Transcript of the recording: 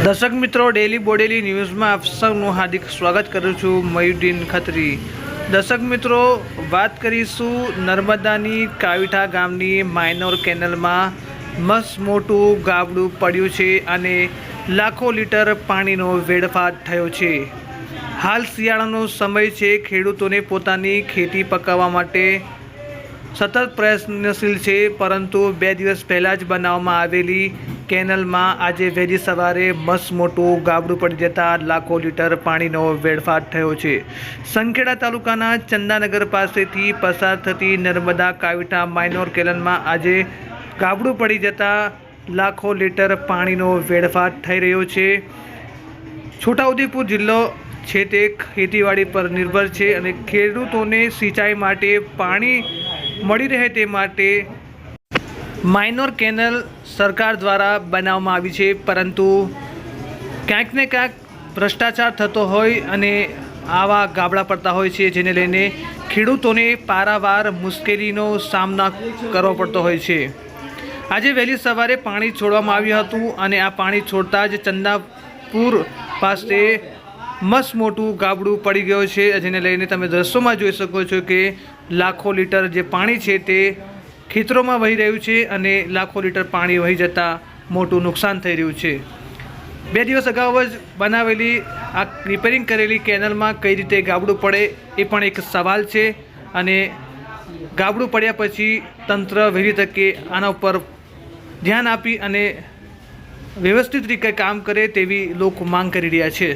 दर्शक मित्रों daily Bodeli news में आप सबનું हार्दिक स्वागत करूँ છું મયુદ્દીન ખત્રી। દર્શક મિત્રો વાત કરીશું નર્મદાની કાવીઠા ગામની માઇનોર કેનલમાં મસ્ત મોટું ગાબડું પડ્યું છે અને લાખો લીટર પાણીનો વેડફાટ થયો છે। હાલ શિયાળાનો સમય છે, ખેડૂતોને પોતાની ખેતી પકાવવા માટે સતત પ્રયત્નશીલ છે, પરંતુ 2 દિવસ પહેલાં જ બનાવવામાં આવેલી કેનલમાં આજે વહેલી સવારે મસ્ત મોટું ગાબડું પડી જતાં લાખો લીટર પાણીનો વેડફાટ થયો છે। સંખેડા તાલુકાના ચંદાનગર પાસેથી પસાર થતી નર્મદા કાવીઠા માઇનોર કેનલમાં આજે ગાબડું પડી જતાં લાખો લીટર પાણીનો વેડફાટ થઈ રહ્યો છે। છોટાઉદેપુર જિલ્લો છે તે ખેતીવાડી પર નિર્ભર છે અને ખેડૂતોને સિંચાઈ માટે પાણી મળી રહે તે માટે માઇનોર કેનલ સરકાર દ્વારા બનાવવામાં આવી છે, પરંતુ ક્યાંક ને ક્યાંક ભ્રષ્ટાચાર થતો હોય અને આવા ગાબડા પડતા હોય છે, જેને લઈને ખેડૂતોને પારાવાર મુશ્કેલીનો સામનો કરવો પડતો હોય છે। આજે વહેલી સવારે પાણી છોડવામાં આવ્યું હતું અને આ પાણી છોડતા જ ચંદાપુર પાસે મસ્ત મોટું ગાબડું પડી ગયું છે, જેને લઈને તમે દ્રશ્યોમાં જોઈ શકો છો કે લાખો લીટર જે પાણી છે તે ખેતરોમાં વહી રહ્યું છે અને લાખો લીટર પાણી વહી જતાં મોટું નુકસાન થઈ રહ્યું છે। 2 દિવસ અગાઉ જ બનાવેલી આ રિપેરિંગ કરેલી કેનલમાં કઈ રીતે ગાબડું પડે એ પણ એક સવાલ છે અને ગાબડું પડ્યા પછી તંત્ર વહેલી તકે આના ઉપર ધ્યાન આપી અને વ્યવસ્થિત રીતે કામ કરે તેવી લોકો માંગ કરી રહ્યા છે।